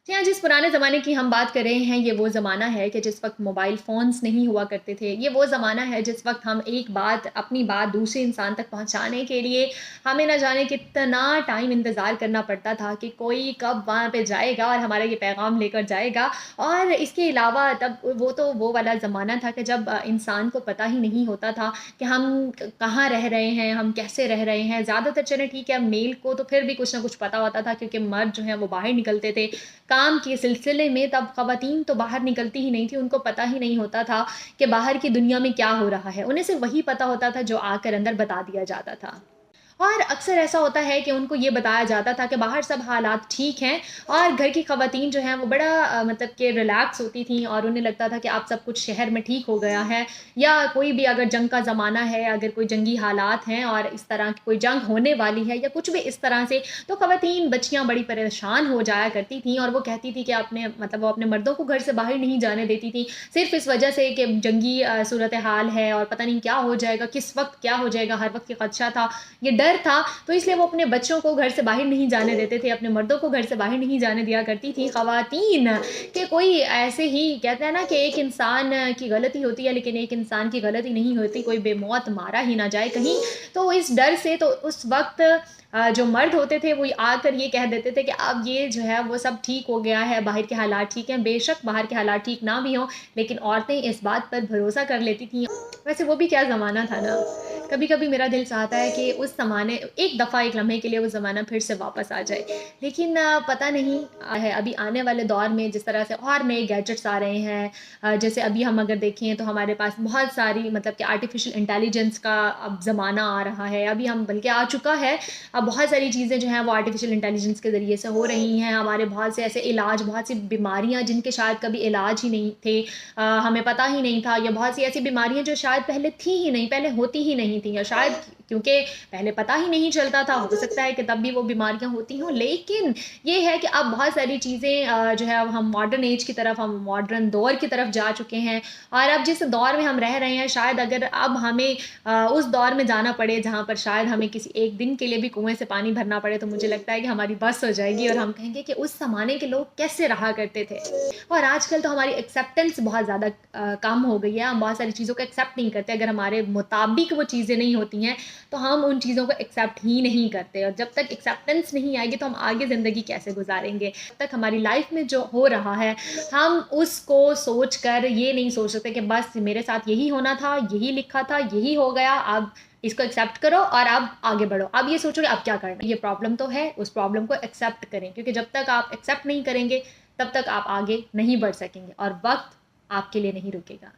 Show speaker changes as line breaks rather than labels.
जी हाँ, जिस पुराने ज़माने की हम बात कर रहे हैं, ये वो ज़माना है कि जिस वक़्त मोबाइल फ़ोन्स नहीं हुआ करते थे। ये वो ज़माना है जिस वक़्त हम एक बात अपनी बात दूसरे इंसान तक पहुँचाने के लिए हमें ना जाने कितना टाइम इंतज़ार करना पड़ता था कि कोई कब वहाँ पे जाएगा और हमारा ये पैगाम लेकर जाएगा। और इसके अलावा तब वो वाला ज़माना था कि जब इंसान को पता ही नहीं होता था कि हम कहाँ रह रहे हैं, हम कैसे रह रहे हैं। ज़्यादातर चलें ठीक है, मेल को तो फिर भी कुछ ना कुछ पता होता था क्योंकि मर्द जो हैं वो बाहर निकलते थे काम के सिलसिले में। तब ख़वातीन तो बाहर निकलती ही नहीं थी, उनको पता ही नहीं होता था कि बाहर की दुनिया में क्या हो रहा है। उन्हें सिर्फ़ वही पता होता था जो आकर अंदर बता दिया जाता था। और अक्सर ऐसा होता है कि उनको ये बताया जाता था कि बाहर सब हालात ठीक हैं और घर की ख़वातीन जो हैं वो बड़ा मतलब कि रिलैक्स होती थीं और उन्हें लगता था कि अब सब कुछ शहर में ठीक हो गया है। या कोई भी अगर जंग का ज़माना है, अगर कोई जंगी हालात हैं और इस तरह की कोई जंग होने वाली है या कुछ भी इस तरह से, तो ख़वातीन बच्चियाँ बड़ी परेशान हो जाया करती थीं और वो कहती थी कि अपने मतलब वो अपने मर्दों को घर से बाहर नहीं जाने देती थी, सिर्फ़ इस वजह से कि जंगी सूरत हाल है और पता नहीं क्या हो जाएगा, किस वक़्त क्या हो जाएगा, हर वक़्त ये ख़दशा था, ये डर था। तो इसलिए वो अपने बच्चों को घर से बाहर नहीं जाने देते थे, अपने मर्दों को घर से बाहर नहीं जाने दिया करती थी ख़वातीन। कि कोई ऐसे ही कहते हैं ना कि एक इंसान की गलती होती है लेकिन एक इंसान की गलती नहीं होती, कोई बेमौत मारा ही ना जाए कहीं। तो इस डर से तो उस वक़्त जो मर्द होते थे वो आकर ये कह देते थे कि अब ये जो है वो सब ठीक हो गया है, बाहर के हालात ठीक हैं। बेशक बाहर के हालात ठीक ना भी हों, लेकिन औरतें इस बात पर भरोसा कर लेती थीं। वैसे वो भी क्या ज़माना था ना। कभी-कभी मेरा दिल चाहता है कि उस ज़माने एक दफ़ा एक लम्हे के लिए वो ज़माना फिर से वापस आ जाए। लेकिन पता नहीं है अभी आने वाले दौर में जिस तरह से और नए गैजेट्स आ रहे हैं, जैसे अभी हम अगर देखें तो हमारे पास बहुत सारी मतलब कि आर्टिफ़िशियल इंटेलिजेंस का अब ज़माना आ रहा है। अभी हम बल्कि आ चुका है। अब बहुत सारी चीज़ें जो हैं वो आर्टिफ़िशियल इंटेलिजेंस के ज़रिए से हो रही हैं। हमारे बहुत से ऐसे इलाज, बहुत सी बीमारियाँ जिनके शायद कभी इलाज ही नहीं थे, हमें पता ही नहीं था, या बहुत सी ऐसी बीमारियाँ जो शायद पहले थी ही नहीं, पहले होती ही नहीं थी, या शायद क्योंकि पहले पता ही नहीं चलता था, हो सकता है कि तब भी वो बीमारियाँ होती हों। लेकिन ये है कि अब बहुत सारी चीज़ें जो है अब हम मॉडर्न ऐज की तरफ, हम मॉडर्न दौर की तरफ जा चुके हैं। और अब जिस दौर में हम रह रहे हैं, शायद अगर अब हमें उस दौर में जाना पड़े जहाँ पर शायद हमें किसी एक दिन के लिए भी कुएँ से पानी भरना पड़े, तो मुझे लगता है कि हमारी बस हो जाएगी और हम कहेंगे कि उस ज़माने के लोग कैसे रहा करते थे। और आजकल तो हमारी एक्सेप्टेंस बहुत ज़्यादा कम हो गई है, हम बहुत सारी चीज़ों को एक्सेप्ट नहीं करते। अगर हमारे मुताबिक वो चीज़ें नहीं होती हैं, तो हम उन चीज़ों को एक्सेप्ट ही नहीं करते, और जब तक एक्सेप्टेंस नहीं आएगी तो हम आगे ज़िंदगी कैसे गुज़ारेंगे? तब तक हमारी लाइफ़ में जो हो रहा है, हम उसको सोच कर ये नहीं सोच सकते कि बस मेरे साथ यही होना था, यही लिखा था, यही हो गया, अब इसको एक्सेप्ट करो और अब आगे बढ़ो। अब ये सोचो कि अब क्या करना है? ये प्रॉब्लम तो है, उस प्रॉब्लम को एक्सेप्ट करें, क्योंकि जब तक आप एक्सेप्ट नहीं करेंगे, तब तक आप आगे नहीं बढ़ सकेंगे और वक़्त आपके लिए नहीं रुकेगा।